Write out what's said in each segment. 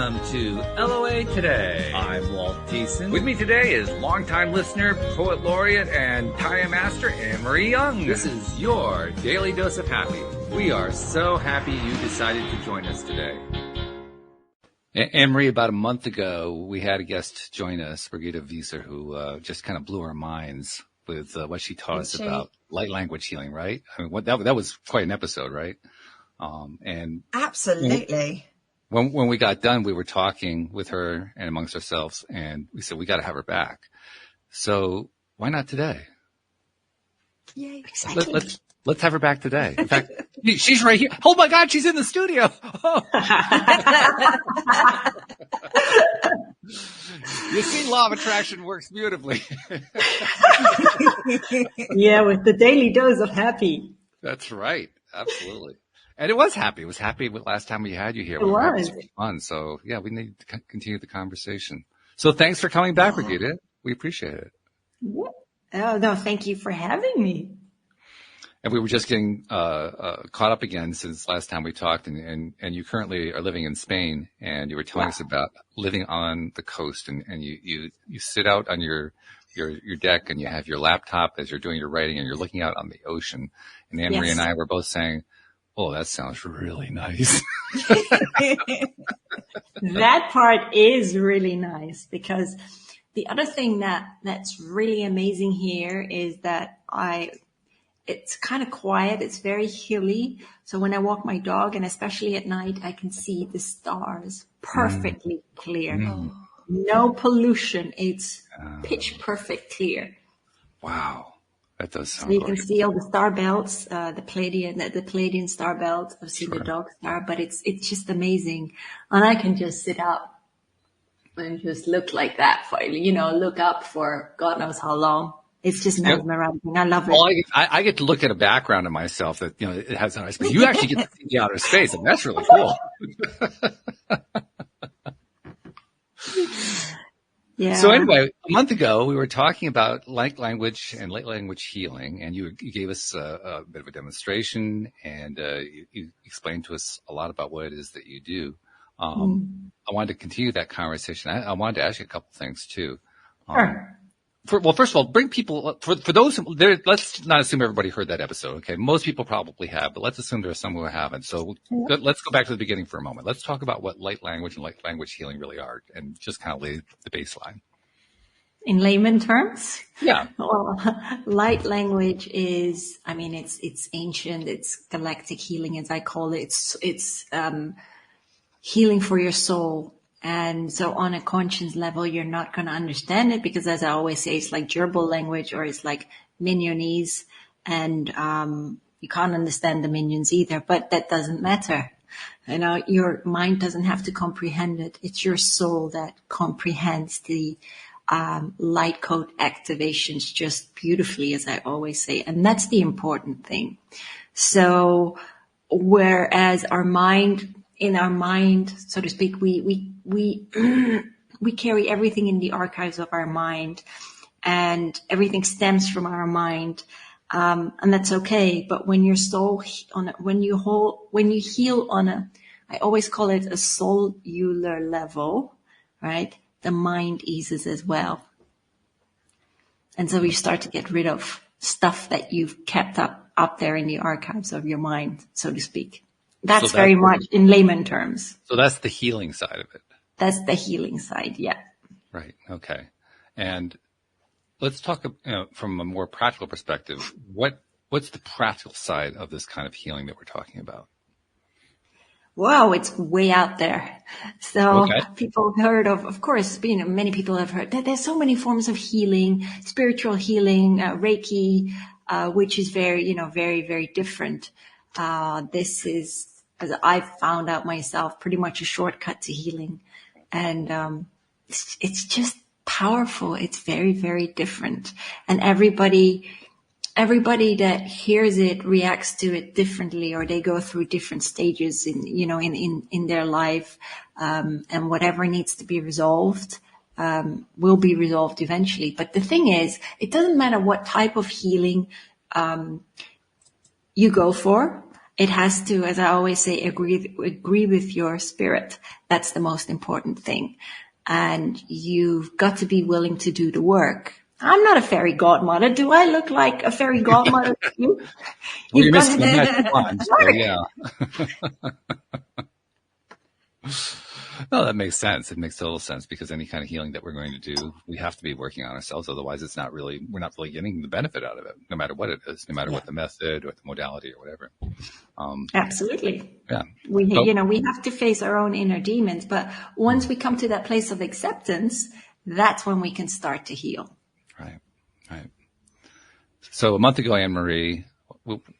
Welcome to LOA Today. I'm Walt. With me today is longtime listener, poet laureate, and tie master Anne-Marie Young. This is your daily dose of happy. We are so happy you decided to join us today. Anne-Marie, about a month ago, we had a guest join us, Birgitta Visser, who just kind of blew our minds with what she taught us about light language healing, right? I mean, that was quite an episode, right? And absolutely. When we got done, we were talking with her and amongst ourselves, and we said, we got to have her back. So why not today? Yay, exactly. Let's have her back today. In fact, she's right here. Oh my God, she's in the studio. Oh. You see, law of attraction works beautifully. Yeah, with the daily dose of happy. That's right. Absolutely. And it was happy. It was happy last time we had you here. It was fun. So yeah, we need to continue the conversation. So thanks for coming back, Birgitta. We appreciate it. Oh, no, thank you for having me. And we were just getting caught up again since last time we talked, and you currently are living in Spain, and you were telling us about living on the coast, and you sit out on your deck, and you have your laptop as you're doing your writing, and you're looking out on the ocean. And Anne-Marie and I were both saying, oh, that sounds really nice. That part is really nice, because the other thing that's really amazing here is that it's kind of quiet. It's very hilly. So when I walk my dog, and especially at night, I can see the stars perfectly clear. No pollution. It's pitch perfect clear. Wow. That does sound so you can see all the star belts, the Pleiadian star belt. I've seen the dog star, but it's just amazing. And I can just sit up and just look like that for, look up for God knows how long. It's just mesmerizing. I love it. Well, I get to look at a background of myself that, it has an ice, but you actually get to see the outer space, and that's really cool. Yeah. So anyway, a month ago, we were talking about light language and light language healing, and you gave us a bit of a demonstration, and you explained to us a lot about what it is that you do. I wanted to continue that conversation. I wanted to ask you a couple things too. Sure. First of all, bring people for those there. Let's not assume everybody heard that episode. Okay, most people probably have, but let's assume there are some who haven't. So let's go back to the beginning for a moment. Let's talk about what light language and light language healing really are, and just kind of lay the baseline. In layman terms, yeah. Well, light language is, it's ancient. It's galactic healing, as I call it. It's healing for your soul. And so on a conscious level, you're not going to understand it, because as I always say, it's like gerbil language, or it's like Mignonese, and you can't understand the minions either, but that doesn't matter. Your mind doesn't have to comprehend it. It's your soul that comprehends the light code activations just beautifully, as I always say. And that's the important thing. So whereas in our mind, so to speak, we carry everything in the archives of our mind, and everything stems from our mind. And that's okay. But when your soul when you heal on I always call it a cellular level, right? The mind eases as well. And so you start to get rid of stuff that you've kept up there in the archives of your mind, so to speak. That's very much in layman terms. So that's the healing side of it. That's the healing side, yeah. Right. Okay. And let's talk from a more practical perspective. What's the practical side of this kind of healing that we're talking about? Wow, it's way out there. So people have heard of course, many people have heard that there's so many forms of healing, spiritual healing, Reiki, which is very, very, very different. This is, as I've found out myself, pretty much a shortcut to healing. And it's just powerful. It's very, very different. And everybody that hears it reacts to it differently, or they go through different stages in their life. And whatever needs to be resolved will be resolved eventually. But the thing is, it doesn't matter what type of healing you go for. It has to, as I always say, agree with your spirit. That's the most important thing. And you've got to be willing to do the work. I'm not a fairy godmother. Do I look like a fairy godmother to you? Well, you're missing the magic wand, so yeah. No, that makes sense. It makes total sense, because any kind of healing that we're going to do, we have to be working on ourselves. Otherwise, we're not really getting the benefit out of it, no matter what it is, no matter what the method or the modality or whatever. Absolutely. Yeah. We have to face our own inner demons, but once we come to that place of acceptance, that's when we can start to heal. Right. So a month ago, Anne-Marie,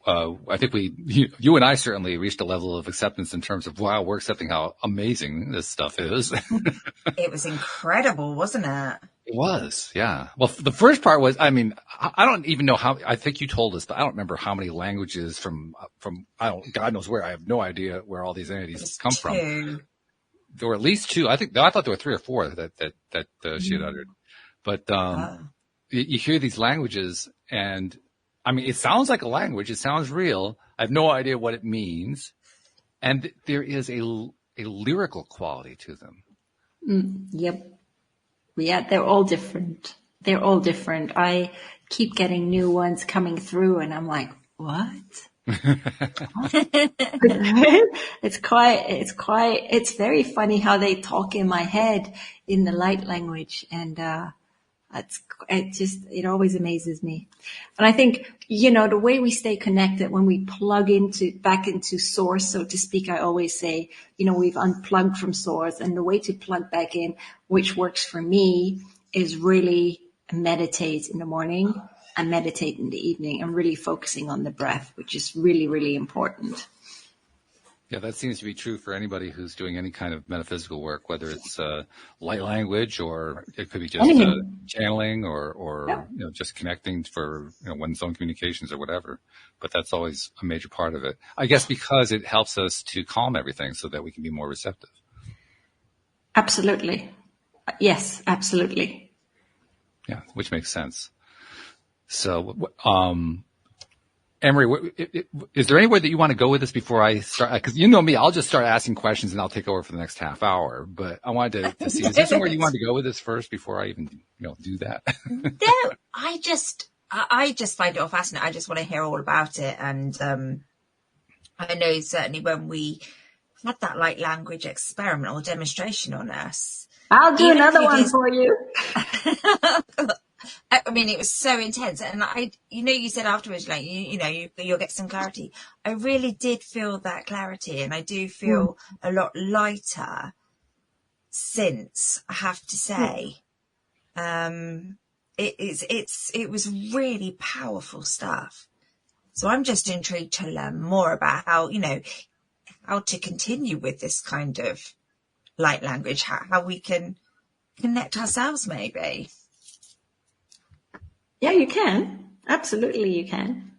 I think you and I certainly reached a level of acceptance in terms of, wow, we're accepting how amazing this stuff is. It was incredible, wasn't it? It was, yeah. Well, the first part was, I mean, I don't even know how, I think you told us, but I don't remember how many languages from, God knows where. I have no idea where all these entities come from. There were at least two. I thought there were 3 or 4 that she had uttered. But, you hear these languages, and I mean, it sounds like a language. It sounds real. I have no idea what it means. And there is a lyrical quality to them. Yep. Yeah, they're all different. I keep getting new ones coming through, and I'm like, what? It's very funny how they talk in my head in the light language. And, it always amazes me. And I think, the way we stay connected when we plug back into source, so to speak, I always say, we've unplugged from source, and the way to plug back in, which works for me, is really meditate in the morning and meditate in the evening, and really focusing on the breath, which is really, really important. Yeah, that seems to be true for anybody who's doing any kind of metaphysical work, whether it's light language, or it could be just channeling, or just connecting for one's own communications or whatever. But that's always a major part of it, I guess, because it helps us to calm everything so that we can be more receptive. Absolutely. Yes, absolutely. Yeah, which makes sense. So, Emery, is there anywhere that you want to go with this before I start? Because you know me, I'll just start asking questions and I'll take over for the next half hour. But I wanted to see, is there somewhere you wanted to go with this first before I even do that? No, I just find it all fascinating. I just want to hear all about it. And I know certainly when we had that light language experiment or demonstration on us. I'll do another one for you. I mean, it was so intense. And you said afterwards, like, you'll get some clarity. I really did feel that clarity. And I do feel a lot lighter since, I have to say. It was really powerful stuff. So I'm just intrigued to learn more about how to continue with this kind of light language, how we can connect ourselves maybe. Yeah, you can. Absolutely, you can.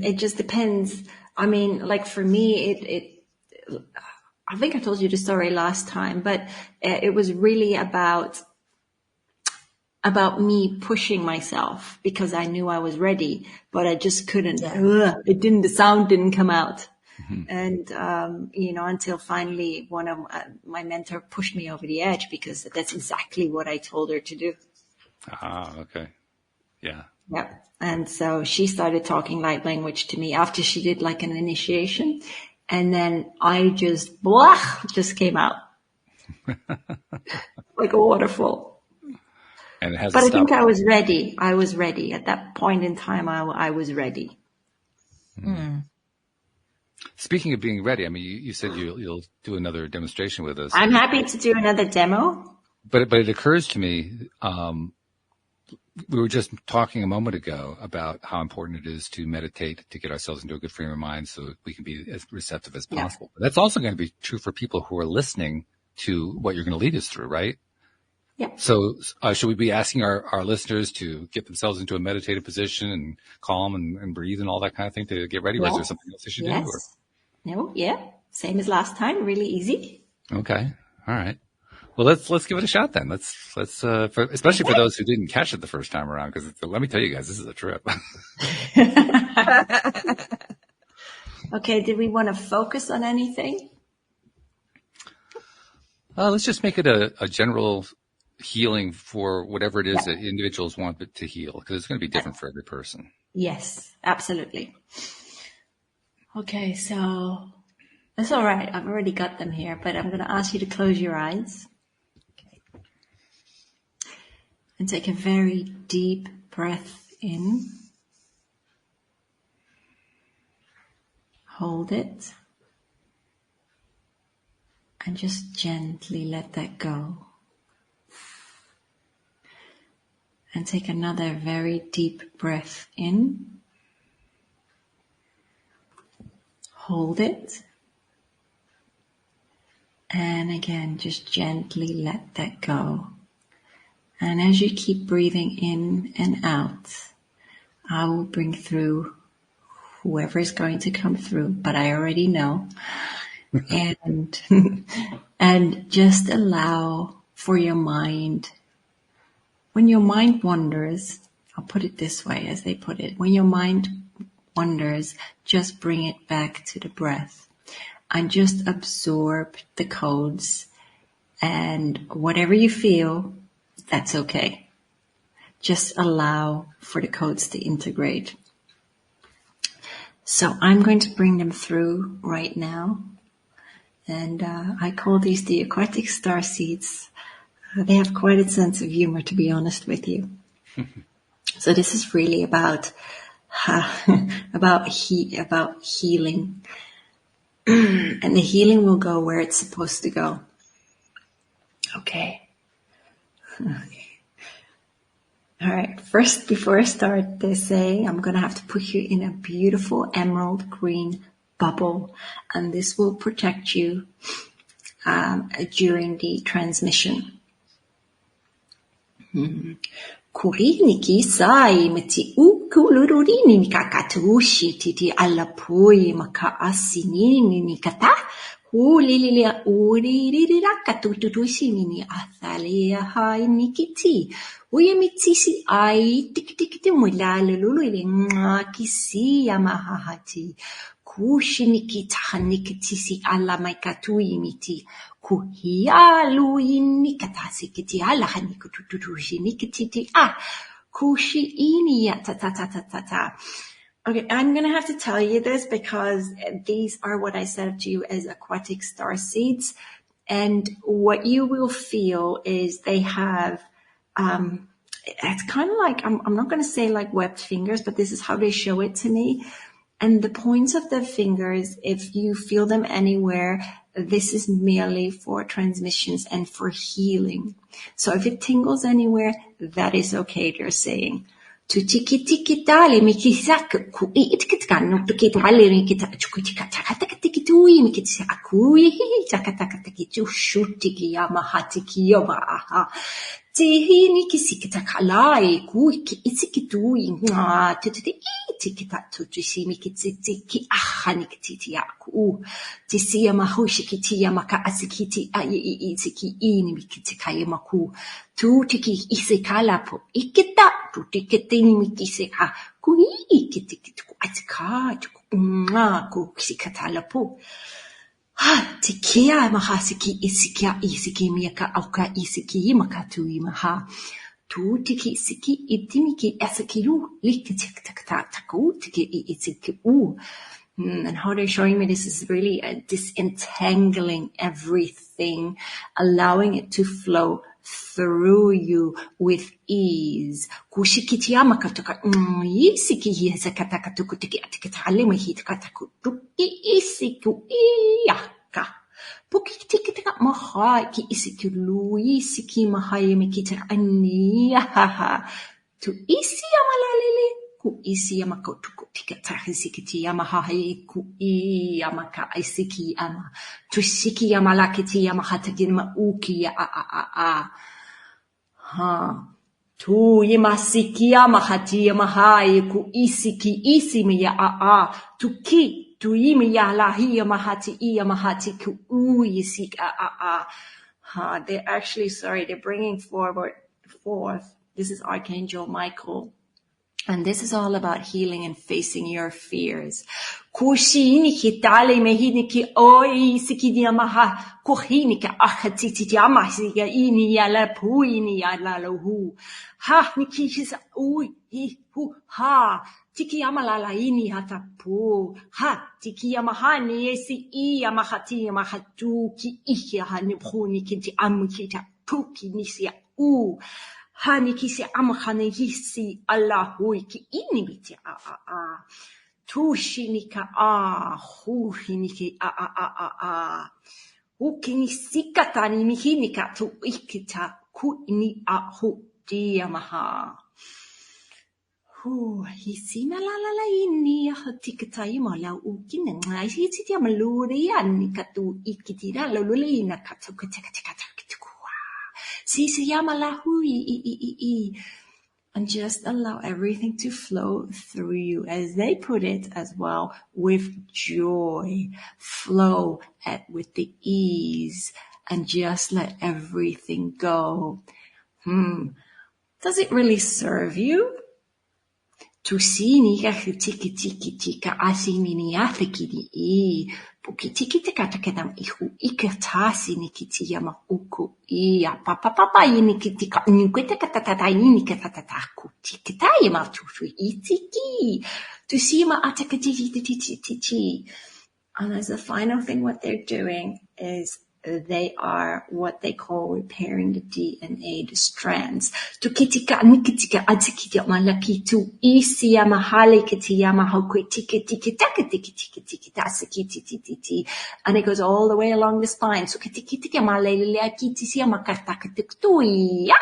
It just depends. I mean, like for me, I think I told you the story last time, but it was really about me pushing myself because I knew I was ready, but I just couldn't. Yeah. The sound didn't come out. Mm-hmm. And, until finally one of my mentor pushed me over the edge, because that's exactly what I told her to do. Ah, okay. Yeah. Yeah. And so she started talking light language to me after she did like an initiation. And then I just came out like a waterfall. And it has but I think I was ready. At that point in time. I was ready. Mm. Speaking of being ready, I mean, you said you'll do another demonstration with us. I'm happy to do another demo. But it occurs to me, we were just talking a moment ago about how important it is to meditate, to get ourselves into a good frame of mind so that we can be as receptive as possible. Yeah. But that's also going to be true for people who are listening to what you're going to lead us through, right? Yeah. So should we be asking our listeners to get themselves into a meditative position and calm and breathe and all that kind of thing to get ready? Yes. Or is there something else they should do? Or? No, yeah. Same as last time. Really easy. Okay. All right. Well, let's give it a shot then. Especially for those who didn't catch it the first time around, because let me tell you guys, this is a trip. Okay, did we want to focus on anything? Let's just make it a general healing for whatever it is that individuals want to heal, because it's going to be different for every person. Yes, absolutely. Okay, so that's all right. I've already got them here, but I'm going to ask you to close your eyes. Okay. And take a very deep breath in. Hold it. And just gently let that go. And take another very deep breath in. Hold it. And again, just gently let that go. And as you keep breathing in and out, I will bring through whoever is going to come through, but I already know. And, and just allow for your mind. When your mind wanders, I'll put it this way as they put it. When your mind wanders, just bring it back to the breath and just absorb the codes, and whatever you feel, that's okay. Just allow for the codes to integrate. So I'm going to bring them through right now. And I call these the aquatic star seeds. They have quite a sense of humor, to be honest with you. So this is really about healing. And the healing will go where it's supposed to go. Okay. All right. First, before I start this saying, I'm going to have to put you in a beautiful emerald green bubble. And this will protect you during the transmission. Kuriniki sai meti ukulurini nikakatushi titi alapui maka asinini nikata ulililia uririra katututushi nini athalia hai nikiti uyemitisi ai tiktikiti mulale lululi ngakisi yamahati kushiniki tahanikitisi alamaikatui miti kuhialu inikatasikiti alahanikutututushinikiti kushi ini ya ta ta ta ta ta ta. Okay, I'm going to have to tell you this because these are what I set up to you as aquatic star seeds. And what you will feel is they have, it's kind of like, I'm not going to say like webbed fingers, but this is how they show it to me. And the points of the fingers, if you feel them anywhere, this is merely for transmissions and for healing. So if it tingles anywhere, that is okay, they're saying. To tiki tiki tali mikisak ku itkitkan no to keep rallying kita chukutika takatiki tui mikitsa akui takataki to shutiki yamahatiki yoba aha. Tihi nikisikita kalai ku itsikitui nga titi tikita to see mikitsiki ahanikiti aku tisia mahushikiti yamaka asikiti itiki ini mikitika yamaku tu tiki isekala po ikita tu tiketini mikiseka ku ikiti ku atika ku kisikatala po tikia mahasiki isiki miaka auka isiki makatui maha tu tiki siki itimiki esakiru likitaku tiki itiki and how they're showing me this is really disentangling everything, allowing it to flow through you with ease. Kushikitiyama katoka isiki hizakataka tukutiki atikatale hitkataku tuki isiku iyaka. Pukitikita mahai ki isiku luisiki mahai mikita aniya tu isi amalalili. Ku isi yamako tuku tikata hisikiti yamahai ku yamaka isiki ama tu siki yamalakiti yamahatagin uki tu yamasiki yamahati yamahai ku isiki isimi ya tuki tu yimi yalahi yamahati yamahati ku yisik they're actually they're bringing forth. This is Archangel Michael. And this is all about healing and facing your fears. Kushini ki tale mehini ki oi sikidi amaha kuhini ka achatiti amasiga ini yala puini yala hu ha niki his ui hu ha tiki amalala ini hata pu ha tiki amahani esi I amahati amahatu ki iki hani puni ki amukita puki nisia u hani kisi amahane hisi Allahui ki inibiti Tushinika huhiniki Ukini sikatani mihinika tu ikita kuini hu diamaha. Hisina la ini hatikata imala ukina ngai titi amaluri anika tu ikitira lulina katu katakata. Sisi yamala hui and just allow everything to flow through you, as they put it as well, with joy, flow with the ease, and just let everything go. Does it really serve you? Tu sini ka tiki asini ni athikini I pukitiki takatakam ihu ikatasi ni kiti yama uku ia papa ini kitika nukwete katatata ini katataku tikitai ma tufu itiki tu sima atakatiti. And as a final thing, what they're doing is they are what they call repairing the DNA, the strands. Tu kitika nikitika atikita malaki tu isi ya mahali kiti ya mahokui tiki tasikiti. And it goes all the way along the spine. So kitika malele kiti ya makartaka tiktuia.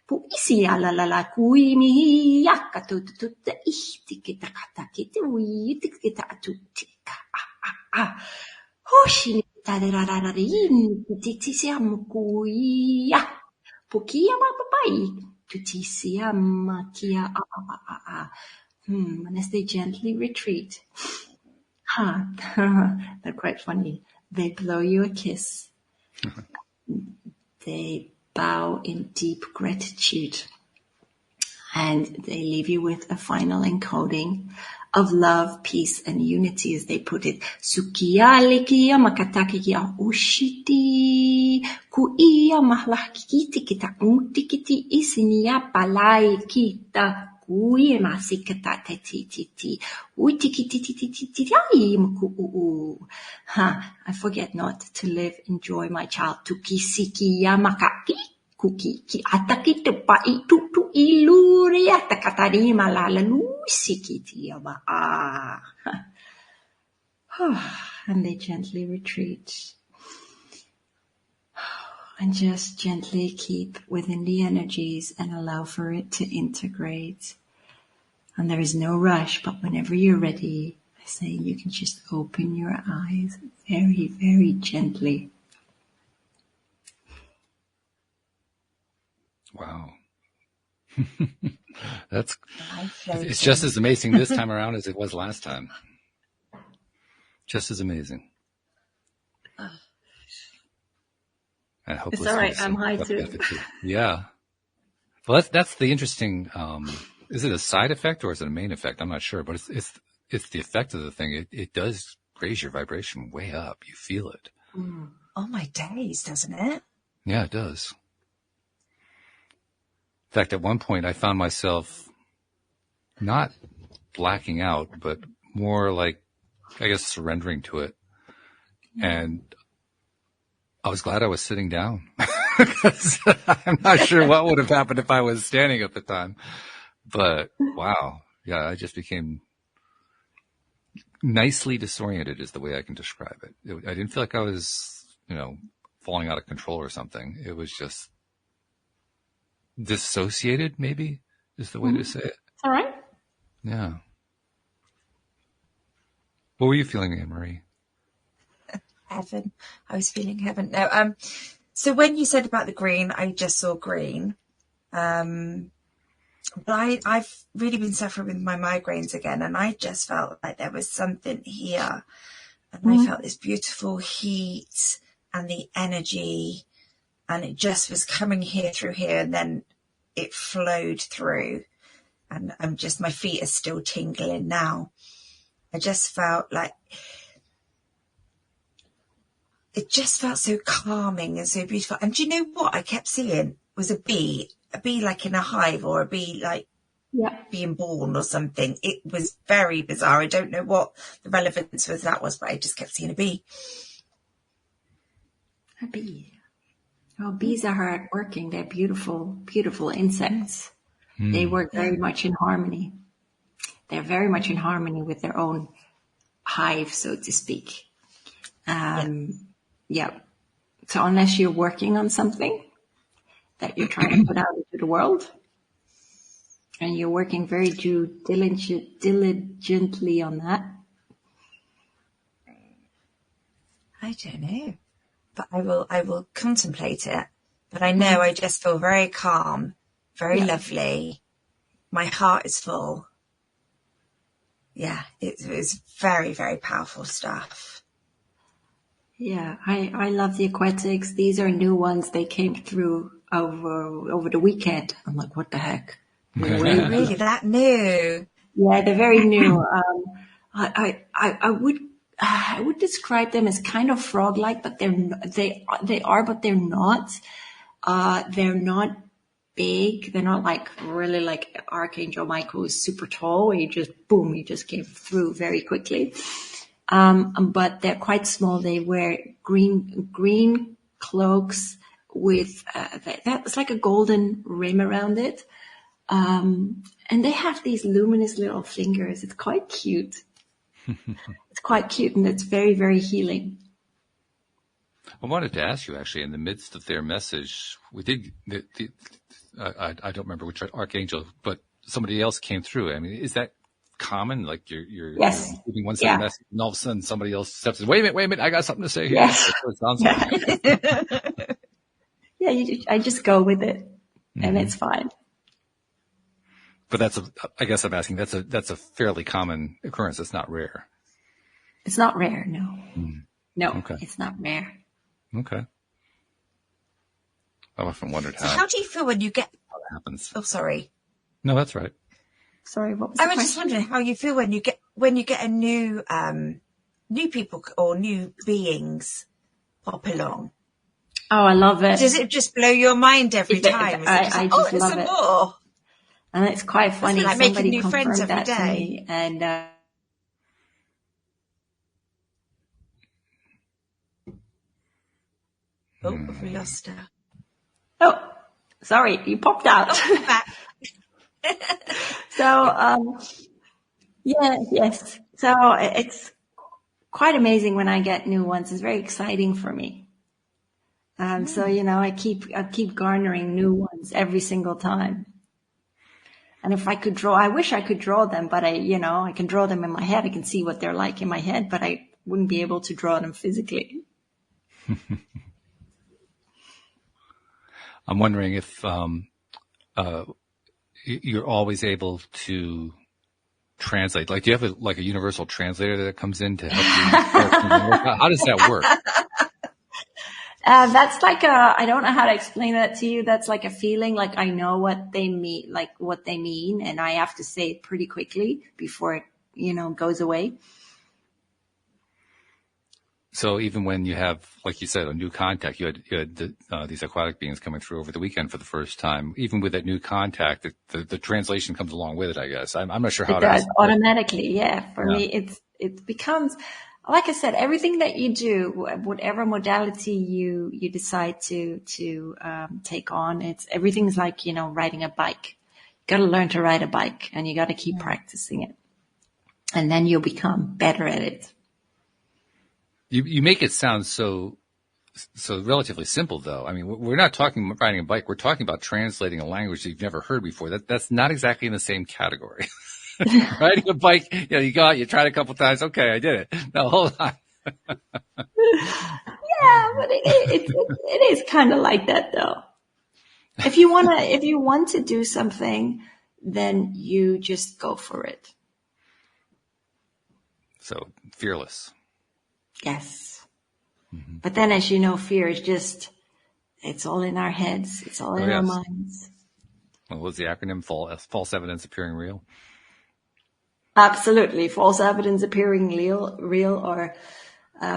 Pu isi ya la kui mi yakatu tuta ihtikita katakiti wi tikita atutika. Hoshi taderarin titisiam kuia pukia papai tutisiam kia and as they gently retreat, they're quite funny. They blow you a kiss. They bow in deep gratitude, and they leave you with a final encoding of love, peace, and unity, as they put it. Sukia likia makatakia ushiti kuia mahlakiti kita utikiti isinia palai kita kuia masikata titi utikiti I forget not to live, enjoy my child. Tukisikia makaki kuki ki ataki tepa itu tu iluri atakatari malala lusikiti yaba and they gently retreat and just gently keep within the energies and allow for it to integrate. And there is no rush, but whenever you're ready, I say you can just open your eyes very, very gently. Wow. It's just as amazing this time around as it was last time. Just as amazing. I hope it's all right. I'm high too. Yeah. Well, that's the interesting. Is it a side effect or is it a main effect? I'm not sure, but it's the effect of the thing. It does raise your vibration way up. You feel it. Oh my days, doesn't it? Yeah, it does. In fact, at one point I found myself not blacking out, but more like, I guess, surrendering to it. And I was glad I was sitting down because I'm not sure what would have happened if I was standing at the time. But wow. Yeah, I just became nicely disoriented is the way I can describe it. I didn't feel like I was, falling out of control or something. It was just dissociated, maybe, is the way to say it. All right. Yeah. What were you feeling, Anne-Marie? Heaven. I was feeling heaven. No, so when you said about the green, I just saw green. But I've really been suffering with my migraines again, and I just felt like there was something here. And I felt this beautiful heat and the energy, and it just was coming here through here, and then it flowed through. And my feet are still tingling now. I just felt like, it just felt so calming and so beautiful. And do you know what I kept seeing was a bee like in a hive, or a bee like being born or something. It was very bizarre. I don't know what the relevance of that was, but I just kept seeing a bee. A bee. Oh, bees are hard working. They're beautiful, beautiful insects. They work very much in harmony. They're very much in harmony with their own hive, so to speak. Yeah. So unless you're working on something that you're trying to put out into the world, and you're working very diligently on that. I don't know, but I will contemplate it. But I know I just feel very calm, very lovely. My heart is full. Yeah, it was very, very powerful stuff. Yeah, I love the aquatics. These are new ones. They came through over the weekend. I'm like, what the heck? Really, that new? Yeah, they're very new. I would describe them as kind of frog-like, but they are, but they're not. They're not big. They're not like really like Archangel Michael is super tall, where you just came through very quickly. But they're quite small. They wear green cloaks with that's like a golden rim around it. And they have these luminous little fingers. It's quite cute. It's quite cute, and it's very, very healing. I wanted to ask you, actually, in the midst of their message, we did. I don't remember which archangel, but somebody else came through. I mean, is that common? Like you're giving one set of message, and all of a sudden somebody else steps in. Wait a minute, I got something to say here. Yes. That's what it sounds like. I just go with it, and it's fine. But I guess I'm asking, that's a fairly common occurrence. It's not rare. It's not rare, no. No, okay. It's not rare. Okay. I've often wondered how. So how do you feel when you get? How that happens. Oh, sorry. No, that's right. Sorry, what was the question? I was just wondering how you feel when you get a new people or new beings pop along. Oh, I love it. Does it just blow your mind every time? I just love it. More? And it's quite funny. Like somebody making new friends every that day. To me, and we lost her. Oh, sorry, you popped out. Oh, back. So, yes. So it's quite amazing when I get new ones. It's very exciting for me. So I keep garnering new ones every single time. And if I could draw, I wish I could draw them, but I can draw them in my head. I can see what they're like in my head, but I wouldn't be able to draw them physically. I'm wondering if you're always able to translate. Like, do you have a universal translator that comes in to help you? How does that work? That's like I don't know how to explain that to you. That's like a feeling, like I know what they mean, and I have to say it pretty quickly before it, goes away. So even when you have, like you said, a new contact, you had these aquatic beings coming through over the weekend for the first time. Even with that new contact, the translation comes along with it, I guess. I'm not sure how it does automatically. Yeah. For me, it becomes, like I said, everything that you do, whatever modality you decide to take on, everything's like, riding a bike. You got to learn to ride a bike, and you got to keep practicing it, and then you'll become better at it. You make it sound so relatively simple, though. I mean, we're not talking about riding a bike. We're talking about translating a language that you've never heard before. That's not exactly in the same category. Riding a bike, you go out, you tried a couple times. Okay, I did it. No, hold on. Yeah, but it is kind of like that, though. If you want to do something, then you just go for it. So fearless. Yes. Mm-hmm. But then, as you know, fear is it's all in our heads. It's all in our minds. What was the acronym? False evidence appearing real? Absolutely. False evidence appearing real or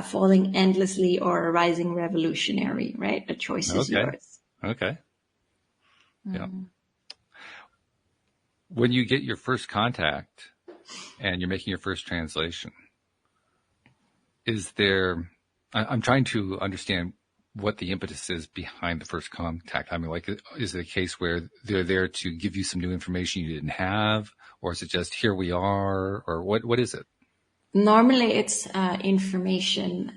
falling endlessly or arising revolutionary, right? The choice is yours. Okay. Yeah. When you get your first contact and you're making your first translation, I'm trying to understand what the impetus is behind the first contact. I mean, like, is it a case where they're there to give you some new information you didn't have, or is it just here we are, or what is it? Normally it's information.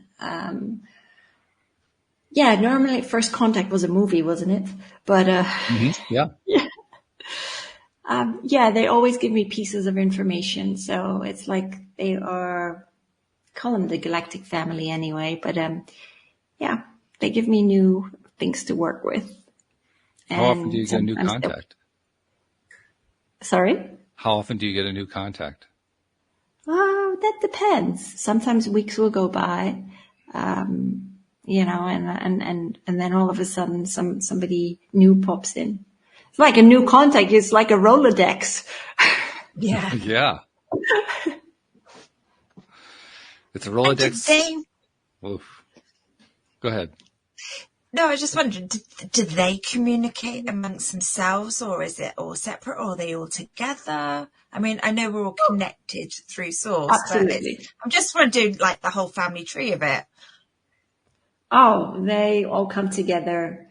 Normally first contact was a movie, wasn't it? But yeah. They always give me pieces of information. So it's like they call them the galactic family anyway. But they give me new things to work with. How often do you get a new contact? Sorry? How often do you get a new contact? That depends. Sometimes weeks will go by, and then all of a sudden somebody new pops in. It's like a new contact. It's like a Rolodex. Yeah. Yeah. It's a Rolodex. Oof. Go ahead. No, I was just wondering, do they communicate amongst themselves, or is it all separate, or are they all together? I mean, I know we're all connected through source, Absolutely. but I'm just want to do like the whole family tree of it. Oh, they all come together.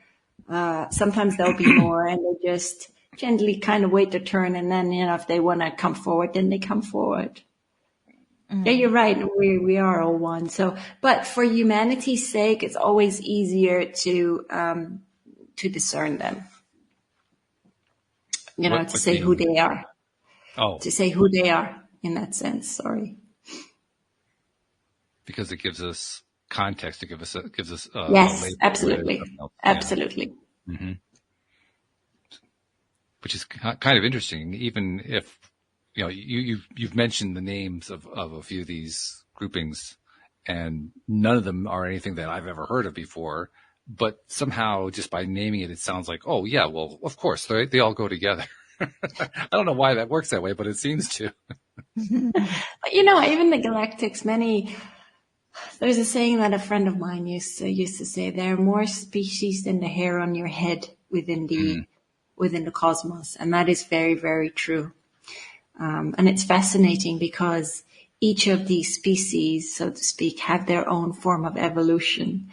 Sometimes there'll be more, and they just gently kind of wait their turn, and then, if they want to come forward, then they come forward. Yeah, you're right. We are all one. So, but for humanity's sake, it's always easier to discern them. To say who they are. Oh. To say who they are in that sense. Sorry. Because it gives us context. It gives us. Yes, absolutely, absolutely. Mm-hmm. Which is kind of interesting, even if. You've mentioned the names of a few of these groupings, and none of them are anything that I've ever heard of before. But somehow, just by naming it, it sounds like, oh yeah, well, of course, they all go together. I don't know why that works that way, but it seems to. But even the galactics, there's a saying that a friend of mine used to say: there are more species than the hair on your head within the cosmos, and that is very, very true. And it's fascinating because each of these species, so to speak, have their own form of evolution.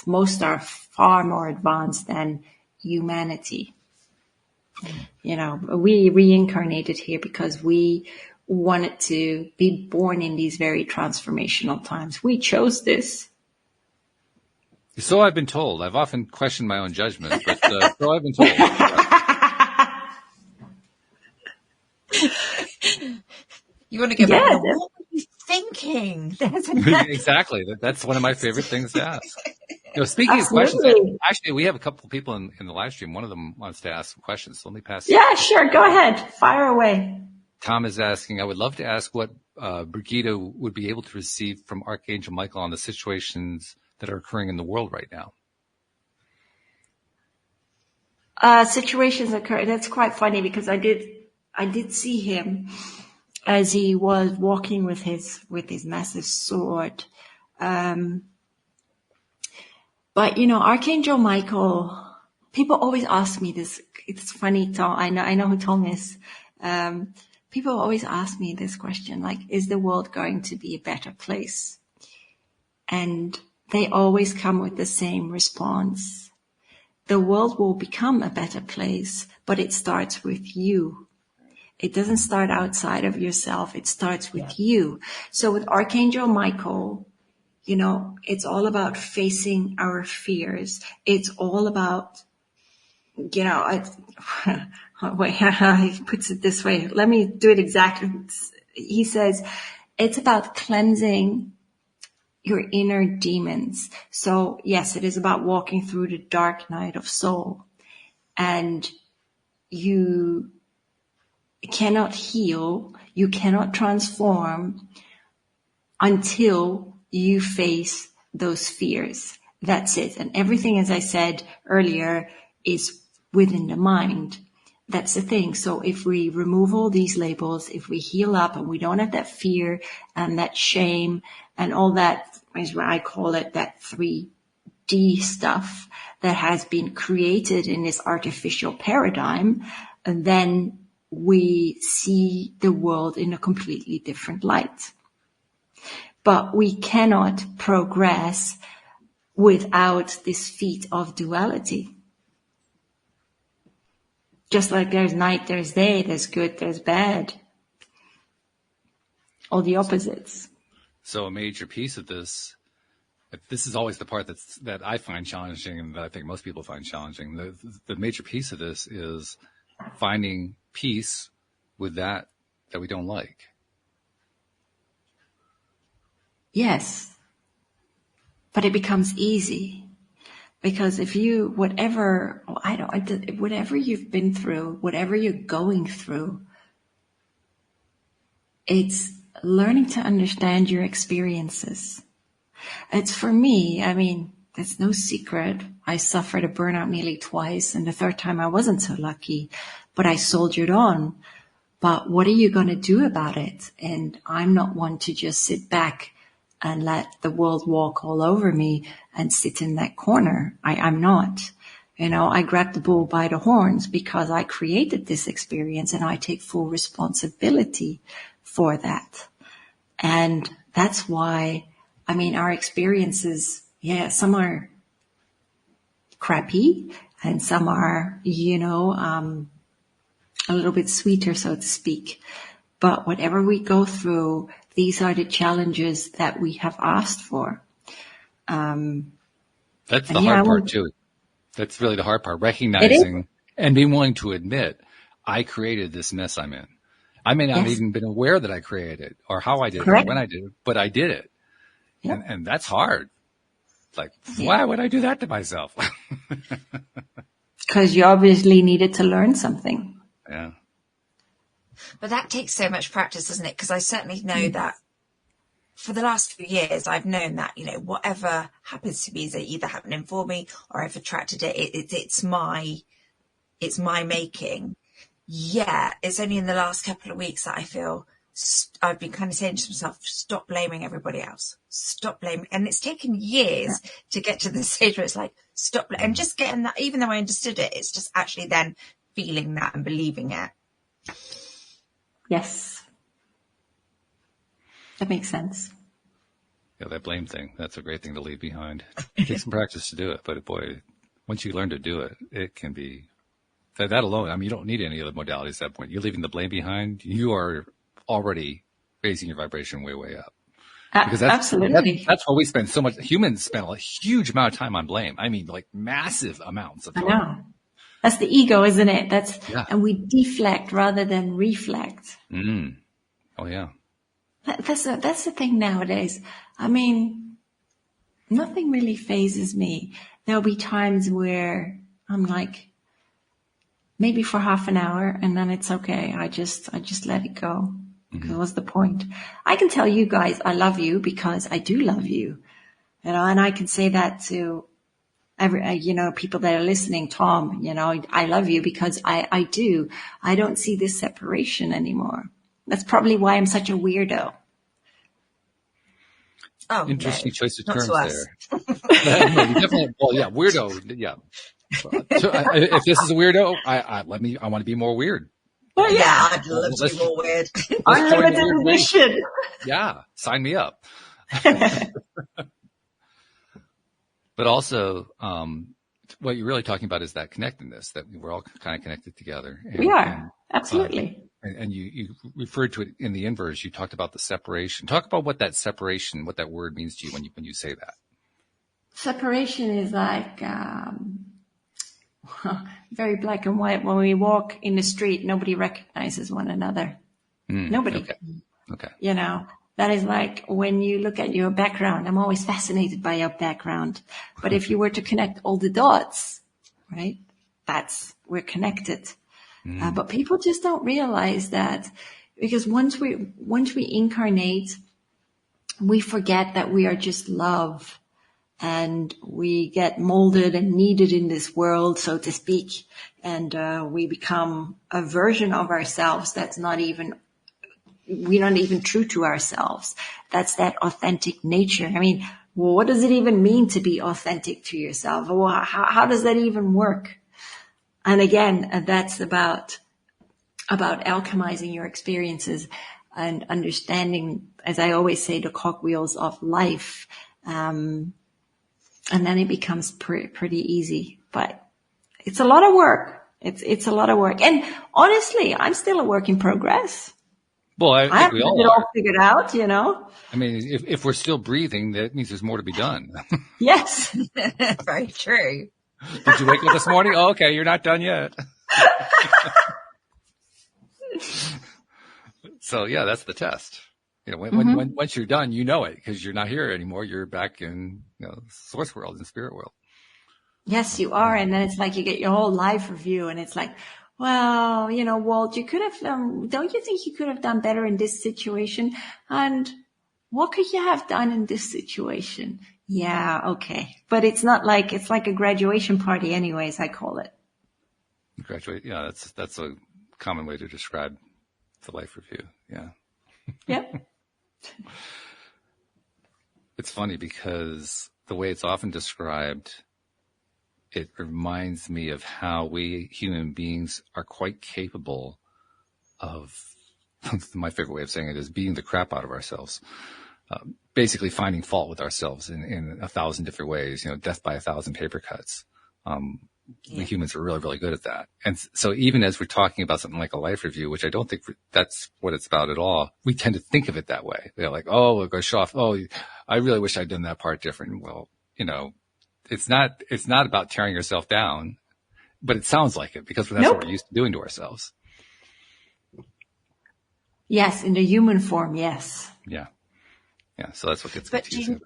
Most are far more advanced than humanity. We reincarnated here because we wanted to be born in these very transformational times. We chose this. So I've been told. I've often questioned my own judgment, but so I've been told. You want to go back? What were you thinking? Exactly. That's one of my favorite things to ask. Speaking of questions, actually, we have a couple of people in the live stream. One of them wants to ask some questions. So let me pass. Yeah, sure. Go ahead. Fire away. Tom is asking, I would love to ask what Birgitta would be able to receive from Archangel Michael on the situations that are occurring in the world right now. Situations occur. That's quite funny because I did see him as he was walking with his massive sword. But Archangel Michael, people always ask me this. It's funny, Tom. I know who Tom is. People always ask me this question, like, is the world going to be a better place? And they always come with the same response. The world will become a better place, but it starts with you. It doesn't start outside of yourself. It starts with you. So with Archangel Michael, it's all about facing our fears. It's all about, he puts it this way. Let me do it exactly. He says, it's about cleansing your inner demons. So yes, it is about walking through the dark night of soul. And you cannot heal, you cannot transform until you face those fears. That's it. And everything, as I said earlier, is within the mind. That's the thing. So if we remove all these labels, if we heal up and we don't have that fear and that shame and all that, is what I call it, that 3D stuff that has been created in this artificial paradigm, and then we see the world in a completely different light. But we cannot progress without this feat of duality. Just like there's night, there's day, there's good, there's bad. All the opposites. So a major piece of this is always the part that I find challenging and that I think most people find challenging. The major piece of this is finding peace with that we don't like. Yes. But it becomes easy. Because if you, whatever you've been through, whatever you're going through, it's learning to understand your experiences. It's for me, I mean, that's no secret. I suffered a burnout nearly twice, and the third time I wasn't so lucky, but I soldiered on. But what are you going to do about it? And I'm not one to just sit back and let the world walk all over me and sit in that corner. I'm not. I grab the bull by the horns because I created this experience and I take full responsibility for that. And that's why, our experiences, some are crappy and some are, a little bit sweeter, so to speak. But whatever we go through, these are the challenges that we have asked for. That's the hard part too. That's really the hard part, recognizing and being willing to admit, I created this mess I'm in. I may not have even been aware that I created it or how I did it or when I did it, but I did it. Yep. And that's hard. Like, why would I do that to myself? Because you obviously needed to learn something. Yeah. But that takes so much practice, doesn't it? Because I certainly know that for the last few years, I've known that, whatever happens to me is either happening for me or I've attracted it. It's my making. Yeah. It's only in the last couple of weeks that I feel I've been kind of saying to myself, stop blaming everybody else. Stop blaming. And it's taken years to get to the stage where it's like, stop. And just getting that, even though I understood it, it's just actually then feeling that and believing it. Yes. That makes sense. Yeah, that blame thing, that's a great thing to leave behind. It takes some practice to do it, but boy, once you learn to do it, it can be, that alone, you don't need any other modalities at that point. You're leaving the blame behind. You are already raising your vibration way, way up. Because absolutely. That's why we spend so much, humans spend a huge amount of time on blame. Like massive amounts of time. I know. That's the ego, isn't it? And we deflect rather than reflect. Mm. Oh yeah. That's the thing nowadays. Nothing really phases me. There'll be times where I'm like, maybe for half an hour, and then it's okay. I just let it go. Mm-hmm. What's the point? I can tell you guys I love you because I do love you, and I can say that to every, people that are listening. Tom, I love you because I do. I don't see this separation anymore. That's probably why I'm such a weirdo. Oh, interesting choice of terms there. No, you definitely, weirdo. Yeah. So if this is a weirdo, I want to be more weird. Well, yeah, I'd love to be more weird. Unlimited edition. Yeah, sign me up. But also, what you're really talking about is that connectedness, that we're all kind of connected together. We are, absolutely. And you referred to it in the inverse. You talked about the separation. Talk about what that separation, what that word means to you when you say that. Separation is like very black and white. When we walk in the street, nobody recognizes one another. Nobody. Okay. That is like when you look at your background. I'm always fascinated by your background. But if you were to connect all the dots, right, we're connected. But people just don't realize that, because once we incarnate, we forget that we are just love. and we get molded and kneaded in this world, so to speak. And we become a version of ourselves that's we're not even true to ourselves. That's that authentic nature. I mean, well, what does it even mean to be authentic to yourself? Well, how does that even work? And again, that's about alchemizing your experiences and understanding, as I always say, the cogwheels of life. And then it becomes pretty easy, but it's a lot of work. It's a lot of work. And honestly, I'm still a work in progress. Well, I think we all it all figured out, you know. I mean, if we're still breathing, that means there's more to be done. Yes. Very true. Did you wake up this morning? Oh, okay, you're not done yet. So yeah, that's the test. You know, when once you're done, you know it because you're not here anymore. You're back in, you know, source world and spirit world. Yes, you are. And then it's like you get your whole life review and it's like, well, you know, Walt, you could have, don't you think you could have done better in this situation? And what could you have done in this situation? Yeah, okay. But it's not like, it's like a graduation party anyways, I call it. Graduate. Yeah, that's a common way to describe the life review. Yeah. Yep. It's funny because the way it's often described, it reminds me of how we human beings are quite capable of, my favorite way of saying it is beating the crap out of ourselves. Basically finding fault with ourselves in 1,000 different ways, you know, death by 1,000 paper cuts. We humans are really, really good at that. And so even as we're talking about something like a life review, which I don't think that's what it's about at all, we tend to think of it that way. They're like, oh, we'll go show off. Oh, I really wish I'd done that part different. Well, you know, it's not about tearing yourself down, but it sounds like it because that's what we're used to doing to ourselves. Yes. In the human form. Yes. Yeah. Yeah. So that's what gets confusing.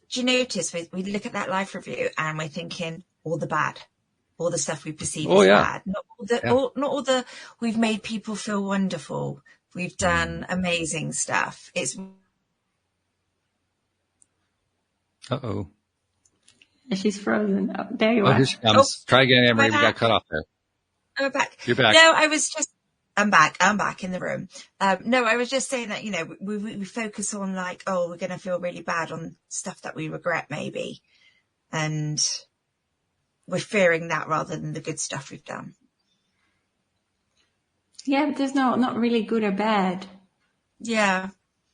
Do you notice we look at that life review and we're thinking all the bad, all the stuff we perceive as bad, not all the, we've made people feel wonderful. We've done amazing stuff. It's. Uh-oh. She's frozen. Oh, there you are. Here she comes. Try again, Anne-Marie. We got cut off there. I'm back. You're back. No, I'm back in the room. No, I was just saying that, you know, we focus on like, oh, we're going to feel really bad on stuff that we regret maybe. And we're fearing that rather than the good stuff we've done. Yeah, but there's not really good or bad. Yeah.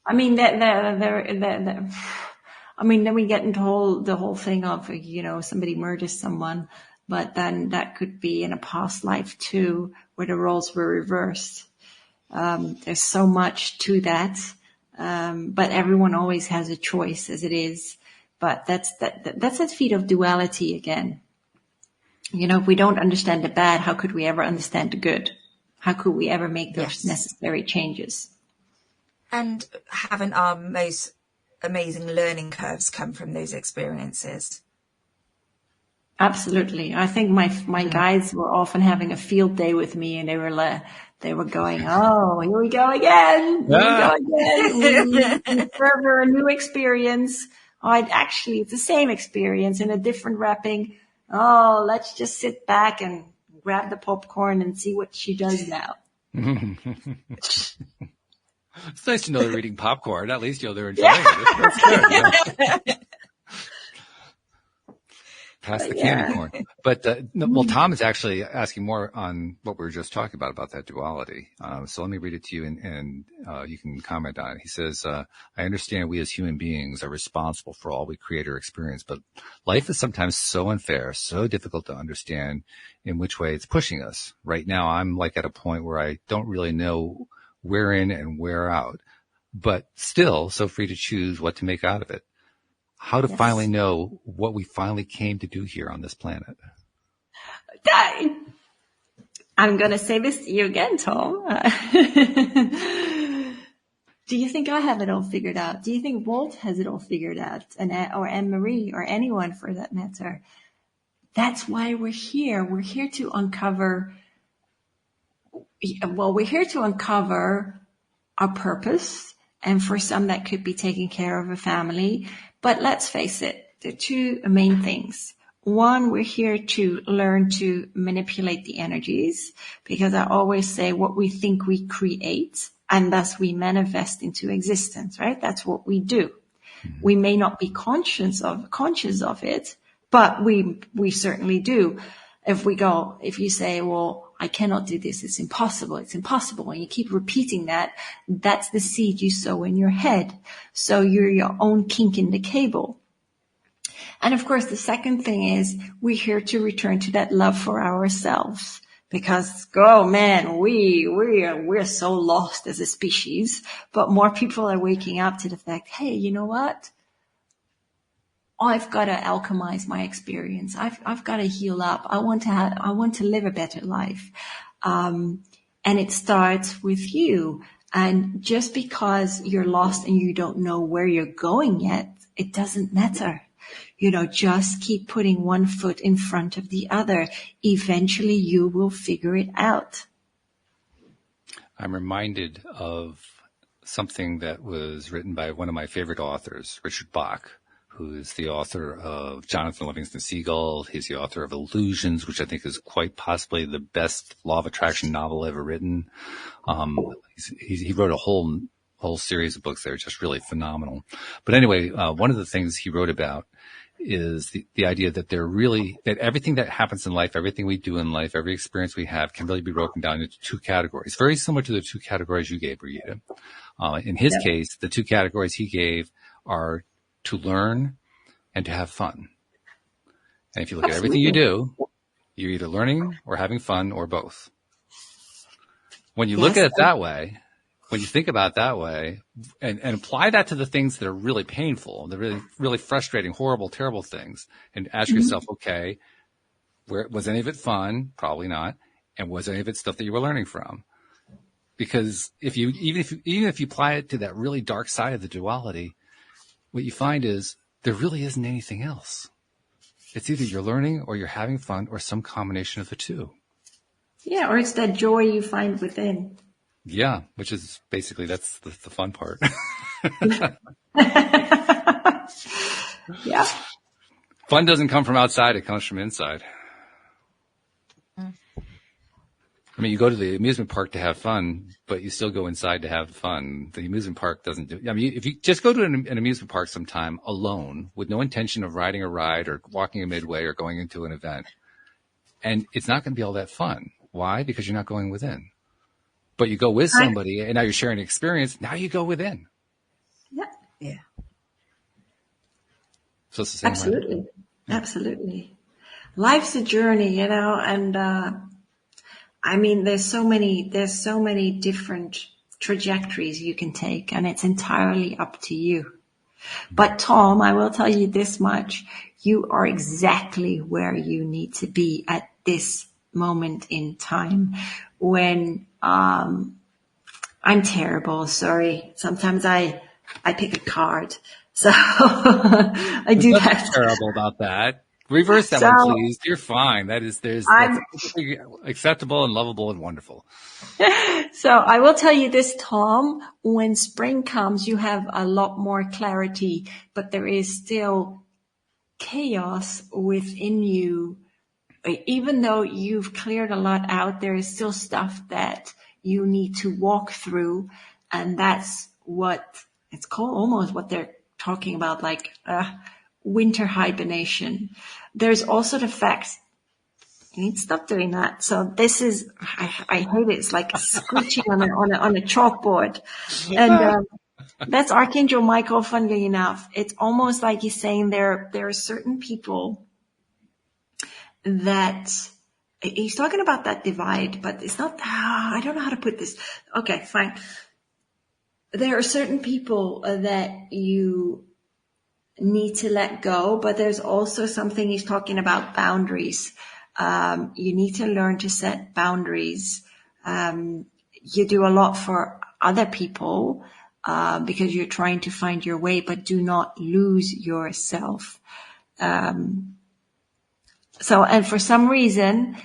I mean, I mean, then we get into the whole thing of, you know, somebody murders someone, but then that could be in a past life too, where the roles were reversed. There's so much to that. But everyone always has a choice as it is. But that's that feat of duality again. You know, if we don't understand the bad, how could we ever understand the good? How could we ever make those necessary changes? And haven't our most amazing learning curves come from those experiences? Absolutely. I think my guides were often having a field day with me and they were going, oh, here we go again. Further a new experience. Oh, it's the same experience in a different wrapping. Oh, let's just sit back and grab the popcorn and see what she does now. It's nice to know they're eating popcorn. At least, you know, they're enjoying it. That's good. Pass the candy corn. But, well, Tom is actually asking more on what we were just talking about that duality. So let me read it to you and you can comment on it. He says, I understand we as human beings are responsible for all we create or experience, but life is sometimes so unfair, so difficult to understand in which way it's pushing us. Right now, I'm like at a point where I don't really know where in and where out, but still so free to choose what to make out of it. How to finally know what we finally came to do here on this planet. I'm going to say this to you again, Tom. Do you think I have it all figured out? Do you think Walt has it all figured out? Or Anne-Marie, or anyone for that matter? That's why we're here. We're here to uncover, our purpose. And for some, that could be taking care of a family. But let's face it, there are two main things. One, we're here to learn to manipulate the energies, because I always say what we think we create, and thus we manifest into existence, right? That's what we do. Mm-hmm. We may not be conscious of it, but we certainly do. If you say, well, I cannot do this, it's impossible, and you keep repeating that, that's the seed you sow in your head. So you're your own kink in the cable. And of course, the second thing is we're here to return to that love for ourselves, because, oh man, we're so lost as a species, but more people are waking up to the fact, hey, you know what? I've got to alchemize my experience. I've got to heal up. I want to live a better life. And it starts with you. And just because you're lost and you don't know where you're going yet, it doesn't matter. Just keep putting one foot in front of the other. Eventually you will figure it out. I'm reminded of something that was written by one of my favorite authors, Richard Bach, who is the author of Jonathan Livingston Seagull. He's the author of Illusions, which I think is quite possibly the best law of attraction novel ever written. He wrote a whole series of books that are just really phenomenal. But anyway, one of the things he wrote about is the idea that that everything that happens in life, everything we do in life, every experience we have can really be broken down into two categories, very similar to the two categories you gave, Birgitta. In his case, the two categories he gave are to learn and to have fun. And if you look at everything you do, you're either learning or having fun or both. When you look at it that way, when you think about it that way and apply that to the things that are really painful, the really, really frustrating, horrible, terrible things, and ask yourself, okay, was any of it fun? Probably not. And was any of it stuff that you were learning from? Because even if you apply it to that really dark side of the duality, what you find is there really isn't anything else. It's either you're learning or you're having fun or some combination of the two. Yeah, or it's that joy you find within. Yeah, which is basically, that's the fun part. Yeah. Fun doesn't come from outside, it comes from inside. I mean, you go to the amusement park to have fun, but you still go inside to have fun. The amusement park doesn't do, I mean, if you just go to an amusement park sometime alone with no intention of riding a ride or walking a midway or going into an event, and it's not going to be all that fun. Why? Because you're not going within. But you go with somebody and now you're sharing an experience. Now you go within. Yeah. Yeah. So it's the same Absolutely. way. Absolutely. Life's a journey, and, I mean, there's so many different trajectories you can take, and it's entirely up to you. But Tom, I will tell you this much. You are exactly where you need to be at this moment in time. When, I'm terrible. Sorry. Sometimes I pick a card. So I do that. Nothing terrible about that. Reverse that one, please. You're fine. That's acceptable and lovable and wonderful. So I will tell you this, Tom, when spring comes, you have a lot more clarity, but there is still chaos within you. Even though you've cleared a lot out, there is still stuff that you need to walk through. And that's what it's called, almost what they're talking about, like winter hibernation. There's also the fact you need to stop doing that. So this is, I hate it. It's like screeching on a chalkboard. And that's Archangel Michael, funnily enough. It's almost like he's saying there are certain people that he's talking about that divide, but it's not, I don't know how to put this. Okay, fine. There are certain people that you need to let go, but there's also something he's talking about, boundaries. You need to learn to set boundaries. You do a lot for other people, because you're trying to find your way, but do not lose yourself. So, and for some reason,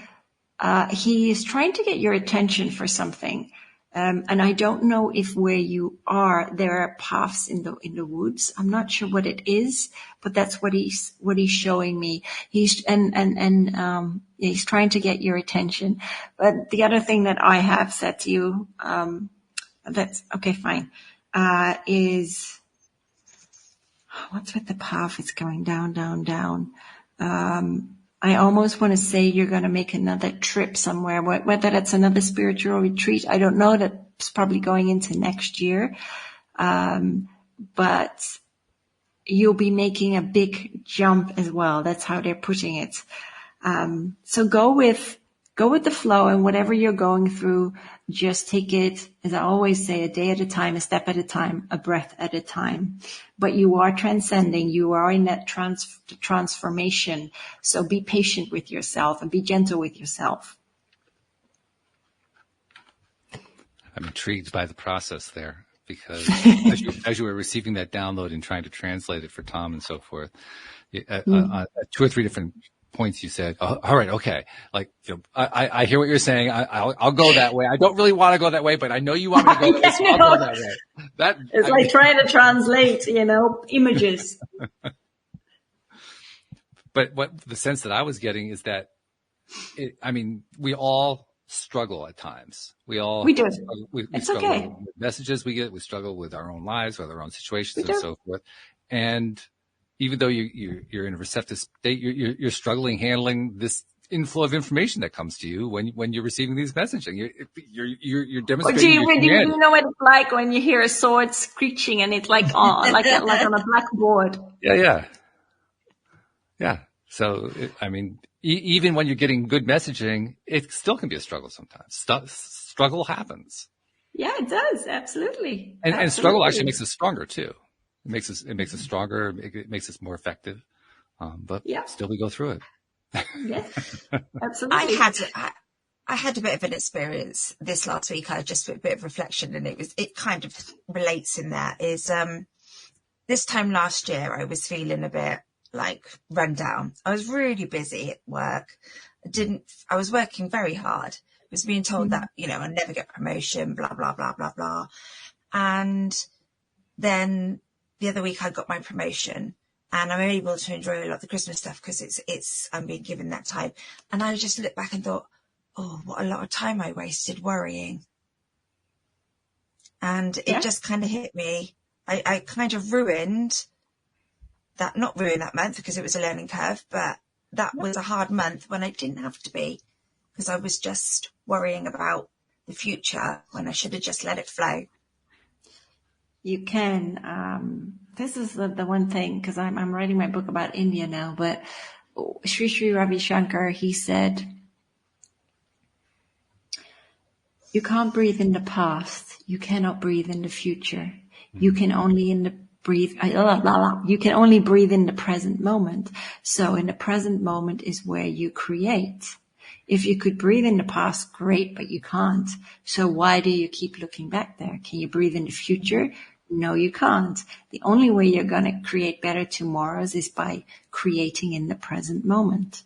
he is trying to get your attention for something. And I don't know if where you are, there are paths in the woods. I'm not sure what it is, but that's what he's showing me. He's he's trying to get your attention. But the other thing that I have said to you, that's okay, fine, is what's with the path? It's going down, down, down. I almost want to say you're going to make another trip somewhere, whether that's another spiritual retreat. I don't know. That's probably going into next year. But you'll be making a big jump as well. That's how they're putting it. So go with the flow, and whatever you're going through, just take it, as I always say, a day at a time, a step at a time, a breath at a time. But you are transcending. You are in that transformation. So be patient with yourself and be gentle with yourself. I'm intrigued by the process there, because as you were receiving that download and trying to translate it for Tom and so forth, at 2 or 3 different points you said, oh, all right, okay. Like, I hear what you're saying. I'll go that way. I don't really want to go that way, but I know you want me to go that way, so I'll go that way. It's like trying to translate, images. But what the sense that I was getting is that, we all struggle at times. We do. We it's struggle okay. with messages we get. We struggle with our own lives, with our own situations, and so forth. And even though you're in a receptive state, you're struggling handling this inflow of information that comes to you when you're receiving these messaging. You're demonstrating. Do you know what it's like when you hear a sword screeching and it's like on like on a blackboard? Yeah. So even when you're getting good messaging, it still can be a struggle sometimes. Struggle happens. Yeah, it does. Absolutely. And struggle actually makes us stronger too. It makes us stronger. It makes us more effective. But still we go through it. Yes, absolutely. I had a bit of an experience this last week. I had just a bit of reflection, and it kind of relates in that is, this time last year, I was feeling a bit like run down. I was really busy at work. I was working very hard. I was being told that, I'd never get promotion, blah, blah, blah, blah, blah. And then the other week I got my promotion, and I'm able to enjoy a lot of the Christmas stuff because I'm being given that time. And I just looked back and thought, oh, what a lot of time I wasted worrying. And it just kind of hit me. I kind of not ruined that month because it was a learning curve, but that was a hard month when I didn't have to be, because I was just worrying about the future when I should have just let it flow. You can. This is the one thing, because I'm writing my book about India now, but Sri Ravi Shankar, he said, you can't breathe in the past. You cannot breathe in the future. You can only you can only breathe in the present moment. So in the present moment is where you create. If you could breathe in the past, great, but you can't. So why do you keep looking back there? Can you breathe in the future? No, you can't. The only way you're going to create better tomorrows is by creating in the present moment.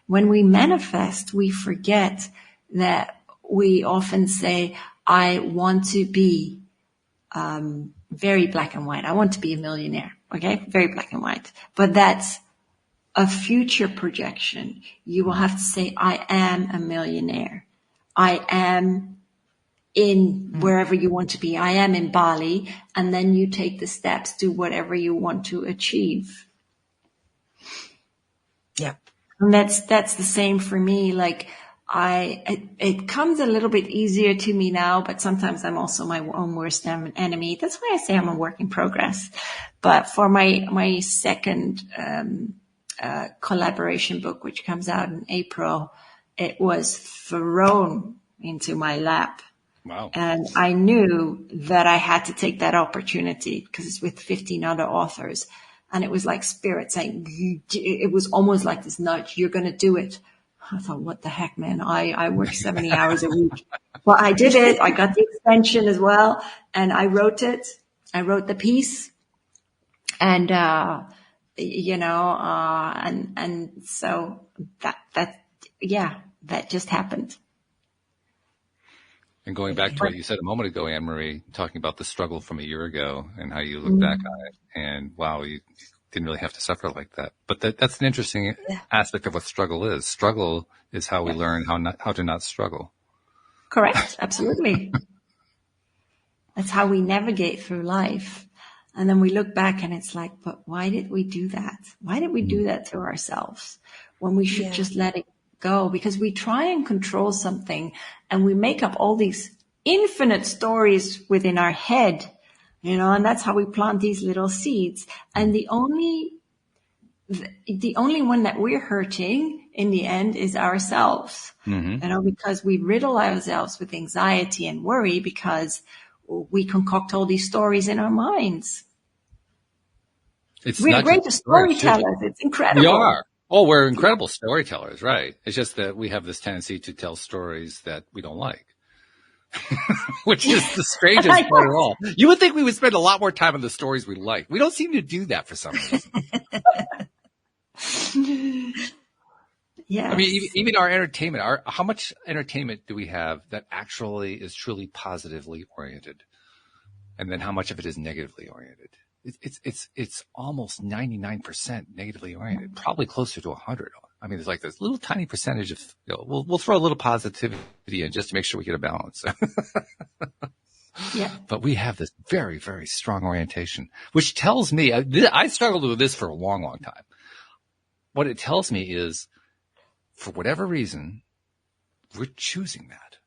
When we manifest, we forget that we often say, I want to be very black and white. I want to be a millionaire. Okay? Very black and white. But that's a future projection. You will have to say, I am a millionaire. I am in wherever you want to be. I am in Bali. And then you take the steps to whatever you want to achieve. Yeah. And that's the same for me. Like it comes a little bit easier to me now, but sometimes I'm also my own worst enemy. That's why I say I'm a work in progress. But for my second, collaboration book, which comes out in April, it was thrown into my lap. Wow. And I knew that I had to take that opportunity because it's with 15 other authors. And it was like spirit saying, it was almost like this nudge, you're going to do it. I thought, what the heck, man? I work 70 hours a week. Well, I did it. I got the extension as well. And I wrote it. I wrote the piece. And, and so that just happened. And going back to what you said a moment ago, Anne-Marie, talking about the struggle from a year ago and how you look back on it, and wow, you didn't really have to suffer like that. But that's an interesting aspect of what struggle is. Struggle is how we learn how to not struggle. Correct. Absolutely. That's how we navigate through life. And then we look back and it's like, but why did we do that? Why did we do that to ourselves when we should just let it go? Because we try and control something and we make up all these infinite stories within our head, and that's how we plant these little seeds. And the only one that we're hurting in the end is ourselves, because we riddle ourselves with anxiety and worry because we concoct all these stories in our minds. We're the greatest storytellers. It's incredible. We are. Oh, we're incredible storytellers, right? It's just that we have this tendency to tell stories that we don't like, which is the strangest part of all. You would think we would spend a lot more time on the stories we like. We don't seem to do that for some reason. Yeah. I mean, even our entertainment, how much entertainment do we have that actually is truly positively oriented? And then how much of it is negatively oriented? It's almost 99% negatively oriented, probably closer to 100. I mean, there's like this little tiny percentage of, we'll throw a little positivity in just to make sure we get a balance. Yeah. But we have this very, very strong orientation, which tells me, I struggled with this for a long, long time. What it tells me is, for whatever reason, we're choosing that.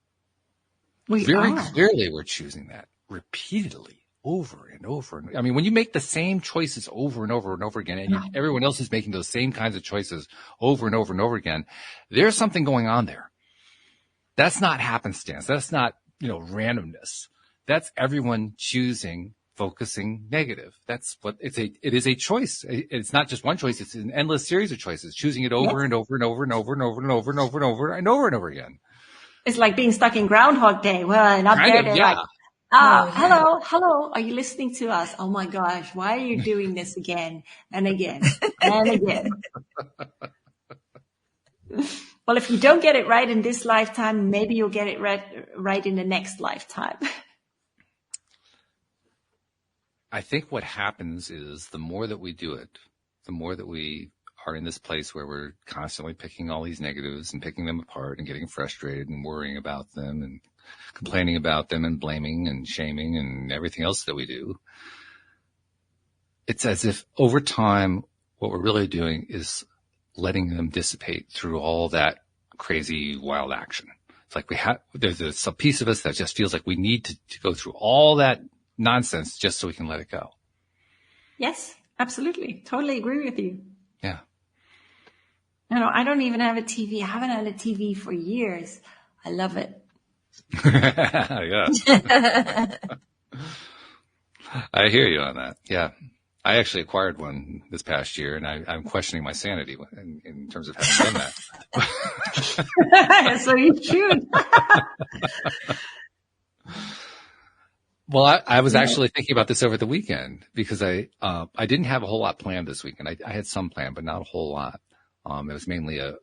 Clearly, we're choosing that repeatedly, over and over. I mean, when you make the same choices over and over and over again, and everyone else is making those same kinds of choices over and over and over again, there's something going on there. That's not happenstance. That's not, randomness. That's everyone choosing, focusing negative. That's what it is a choice. It's not just one choice. It's an endless series of choices, choosing it over and over and over and over and over and over and over and over and over and over again. It's like being stuck in Groundhog Day. Well, and up there, they're like, hello, are you listening to us? Oh my gosh, why are you doing this again and again and again? Well, if you don't get it right in this lifetime, maybe you'll get it right in the next lifetime. I think what happens is the more that we do it, the more that we are in this place where we're constantly picking all these negatives and picking them apart and getting frustrated and worrying about them and complaining about them and blaming and shaming and everything else that we do. It's as if over time, what we're really doing is letting them dissipate through all that crazy, wild action. It's like there's a piece of us that just feels like we need to go through all that nonsense just so we can let it go. Yes, absolutely. Totally agree with you. Yeah. I don't even have a TV. I haven't had a TV for years. I love it. Yeah. I hear you on that. Yeah. I actually acquired one this past year, and I'm questioning my sanity in terms of having done that. So you should. Well, I was actually thinking about this over the weekend because I didn't have a whole lot planned this weekend. I had some planned, but not a whole lot. It was mainly a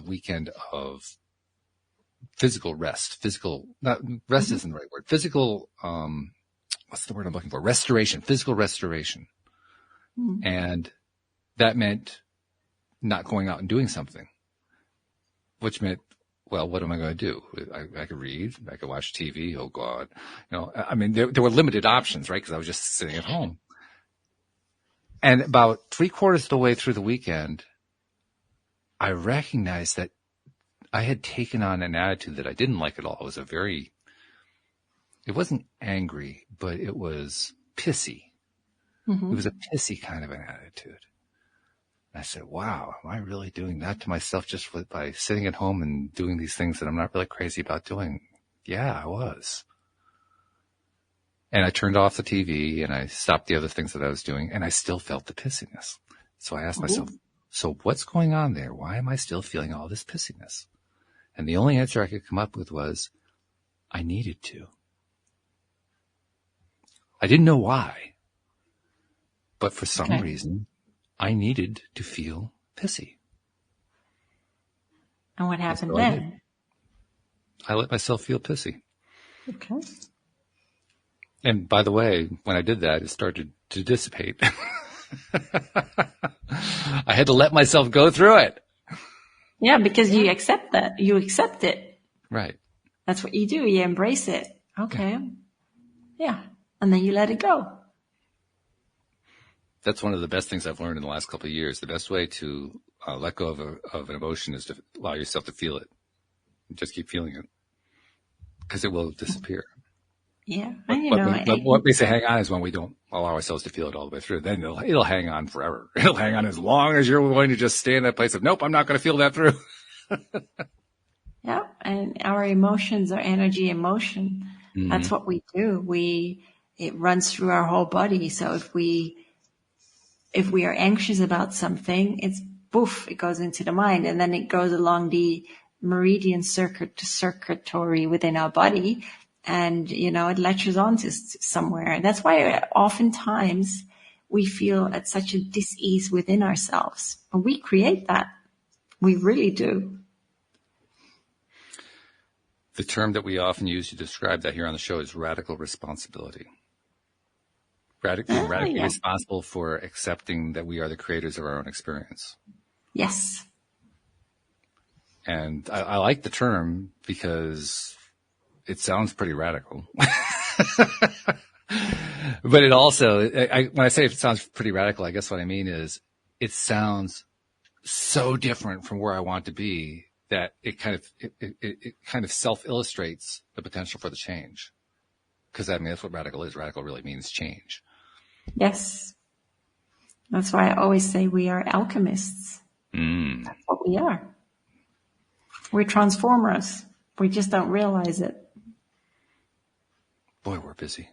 weekend of physical rest. Rest isn't the right word. Physical, what's the word I'm looking for? Restoration, physical restoration. Mm-hmm. And that meant not going out and doing something, which meant, well, what am I going to do? I could read, I could watch TV. Oh God. I mean, there were limited options, right? Cause I was just sitting at home. And about 3/4 of the way through the weekend, I recognized that I had taken on an attitude that I didn't like at all. It was it wasn't angry, but it was pissy. Mm-hmm. It was a pissy kind of an attitude. And I said, wow, am I really doing that to myself just by sitting at home and doing these things that I'm not really crazy about doing? Yeah, I was. And I turned off the TV and I stopped the other things that I was doing, and I still felt the pissiness. So I asked myself, so what's going on there? Why am I still feeling all this pissiness? And the only answer I could come up with was, I needed to. I didn't know why, but for some reason, I needed to feel pissy. And what happened then? I let myself feel pissy. Okay. And by the way, when I did that, it started to dissipate. I had to let myself go through it. Yeah, because you accept that. You accept it. Right. That's what you do. You embrace it. Okay. Yeah. And then you let it go. That's one of the best things I've learned in the last couple of years. The best way to let go of an emotion is to allow yourself to feel it. Just keep feeling it, because it will disappear. Yeah. But, what makes it hang on is when we don't allow ourselves to feel it all the way through. Then it'll hang on forever. It'll hang on as long as you're willing to just stay in that place of, nope, I'm not going to feel that through. Yeah. And our emotions are energy in motion. Mm-hmm. That's what we do. It runs through our whole body. So if we are anxious about something, it's poof, it goes into the mind, and then it goes along the meridian circuitry within our body, and it latches on to somewhere. And that's why oftentimes we feel at such a dis-ease within ourselves. And we create that. We really do. The term that we often use to describe that here on the show is radical responsibility. Radically responsible for accepting that we are the creators of our own experience. Yes. And I like the term because it sounds pretty radical. But it also, when I say it sounds pretty radical, I guess what I mean is it sounds so different from where I want to be that it kind of self-illustrates the potential for the change. Because that's what radical is. Radical really means change. Yes. That's why I always say we are alchemists. That's what we are. We're transformers. We just don't realize it. Boy, we're busy.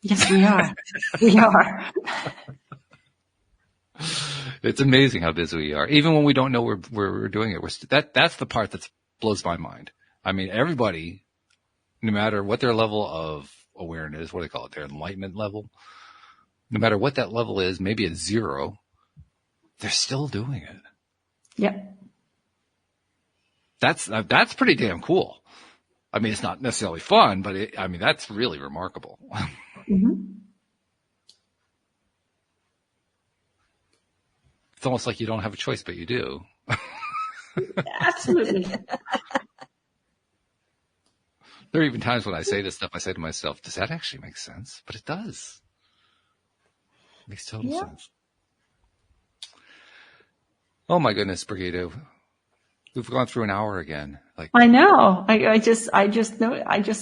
Yes, we are. We are. It's amazing how busy we are. Even when we don't know we're doing it, that's the part that blows my mind. I mean, everybody, no matter what their level of awareness, what do they call it, their enlightenment level, no matter what that level is, maybe it's 0, they're still doing it. Yep. That's pretty damn cool. I mean, it's not necessarily fun, but that's really remarkable. Mm-hmm. It's almost like you don't have a choice, but you do. Absolutely. There are even times when I say this stuff, I say to myself, does that actually make sense? But it does. It makes total sense. Oh my goodness, Birgitta. We've gone through an hour again. I know. I just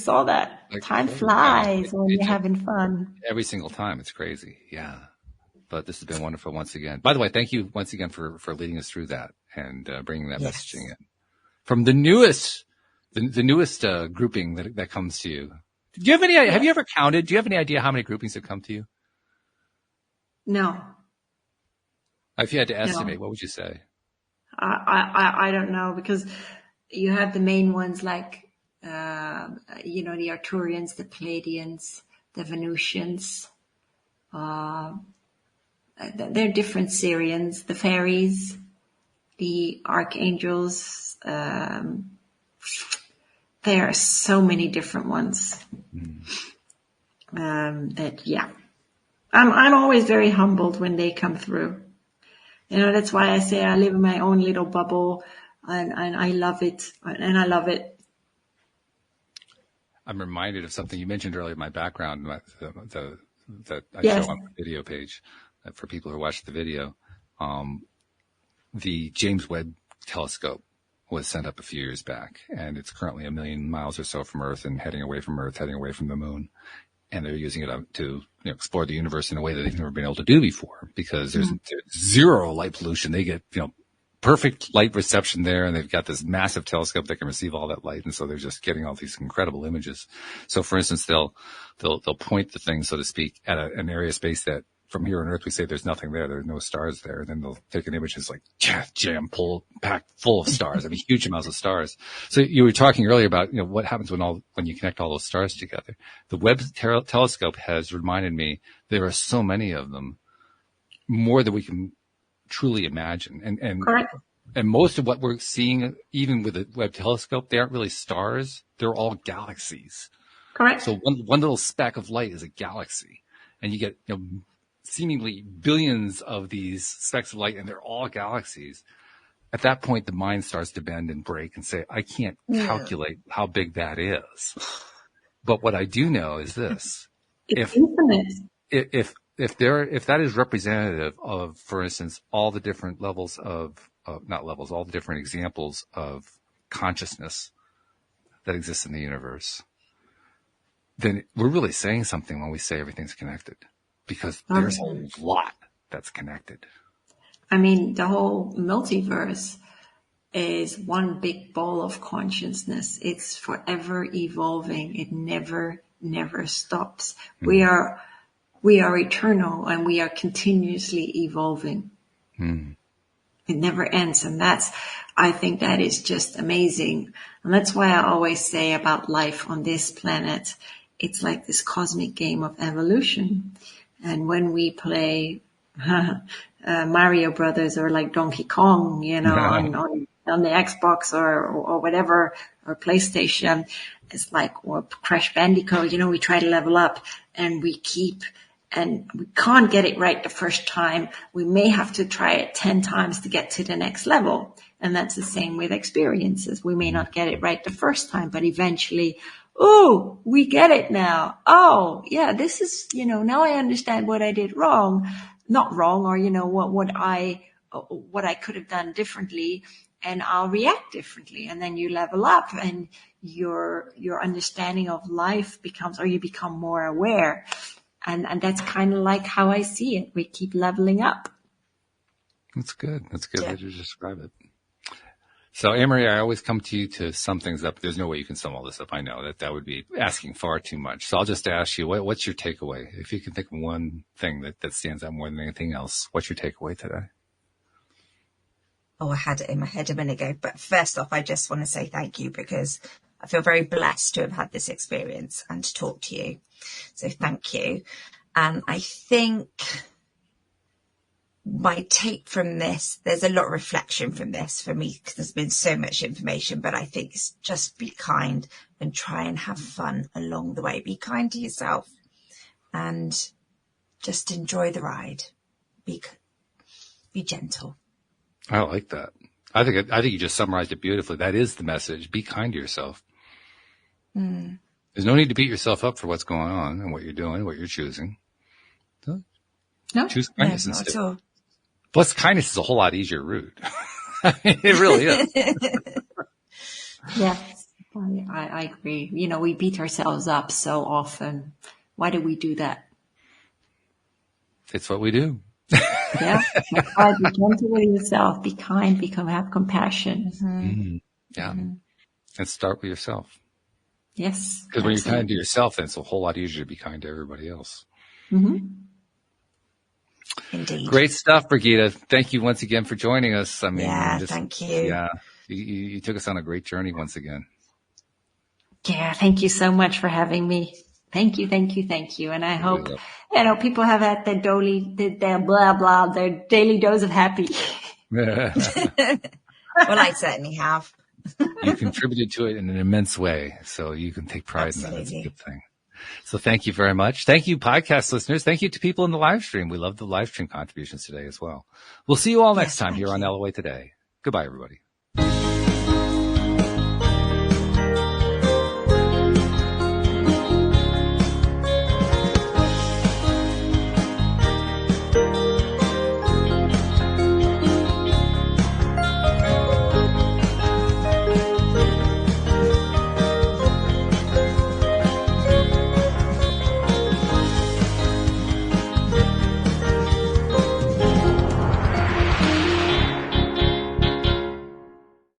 saw that. Time flies when you're having fun. Every single time. It's crazy. Yeah. But this has been wonderful once again. By the way, thank you once again for leading us through that and bringing that messaging in. From the newest grouping that comes to you. Do you have any? Have you ever counted? Do you have any idea how many groupings have come to you? No. If you had to estimate, what would you say? I don't know, because you have the main ones like the Arcturians, the Pleiadians, the Venusians. They're different Syrians, the fairies, the archangels. There are so many different ones. I'm always very humbled when they come through. That's why I say I live in my own little bubble, and I love it, and I love it. I'm reminded of something you mentioned earlier. My background that I show on the video page for people who watch the video. The James Webb Telescope was sent up a few years back, and it's currently 1 million miles or so from Earth and heading away from Earth, heading away from the moon. And they're using it to explore the universe in a way that they've never been able to do before, because there's zero light pollution. They get perfect light reception there, and they've got this massive telescope that can receive all that light, and so they're just getting all these incredible images. So, for instance, they'll point the thing, so to speak, at an area of space that from here on Earth we say there's nothing there, there's no stars there. And then they'll take an image that's like packed full of stars. I mean, huge amounts of stars. So you were talking earlier about what happens when you connect all those stars together. The Webb telescope has reminded me there are so many of them, more than we can truly imagine. And correct. And most of what we're seeing, even with the Webb telescope, they aren't really stars. They're all galaxies. Correct. So one little speck of light is a galaxy, and you get seemingly billions of these specks of light, and they're all galaxies. At that point, the mind starts to bend and break and say, I can't calculate how big that is. But what I do know is this. It's infinite. If that is representative of, for instance, all the different levels all the different examples of consciousness that exists in the universe, then we're really saying something when we say everything's connected, because there's a lot that's connected. I mean, the whole multiverse is one big ball of consciousness. It's forever evolving. It never stops. Mm. We are eternal, and we are continuously evolving. Mm. It never ends. And I think that is just amazing. And that's why I always say about life on this planet, it's like this cosmic game of evolution. And when we play Mario Brothers or like Donkey Kong, on the Xbox or whatever, or PlayStation, it's like, or Crash Bandicoot, we try to level up, and we can't get it right the first time. We may have to try it 10 times to get to the next level. And that's the same with experiences. We may not get it right the first time, but eventually, we get it now. Oh, yeah, this is, now I understand what I did wrong. Not wrong, or, what I could have done differently, and I'll react differently. And then you level up, and your understanding of life you become more aware. And that's kind of like how I see it. We keep leveling up. That's good. That's good that you describe it. So, Anne-Marie, I always come to you to sum things up. There's no way you can sum all this up. I know that would be asking far too much. So I'll just ask you, what's your takeaway? If you can think of one thing that stands out more than anything else, what's your takeaway today? Oh, I had it in my head a minute ago. But first off, I just want to say thank you, because I feel very blessed to have had this experience and to talk to you. So thank you. And I think my take from this, there's a lot of reflection from this for me, because there's been so much information, but I think it's just be kind and try and have fun along the way. Be kind to yourself and just enjoy the ride. Be gentle. I like that. I think you just summarized it beautifully. That is the message. Be kind to yourself. Mm. There's no need to beat yourself up for what's going on and what you're doing, what you're choosing. So choose kindness instead. Not at all. Plus, kindness is a whole lot easier route. It really is. Yes, I agree. We beat ourselves up so often. Why do we do that? It's what we do. Yeah. Be gentle with yourself. Be kind. Have compassion. Mm-hmm. Yeah. Mm-hmm. And start with yourself. Yes. Because when you're kind to yourself, then it's a whole lot easier to be kind to everybody else. Mm-hmm. Indeed. Great stuff, Birgitta. Thank you once again for joining us. I mean, thank you. Yeah, you took us on a great journey once again. Yeah, thank you so much for having me. Thank you. And I hope, people have had their daily dose of happy. Well, I certainly have. You contributed to it in an immense way, so you can take pride in that. It's a good thing. So thank you very much. Thank you, podcast listeners. Thank you to people in the live stream. We love the live stream contributions today as well. We'll see you all next time here on LOA Today. Goodbye, everybody.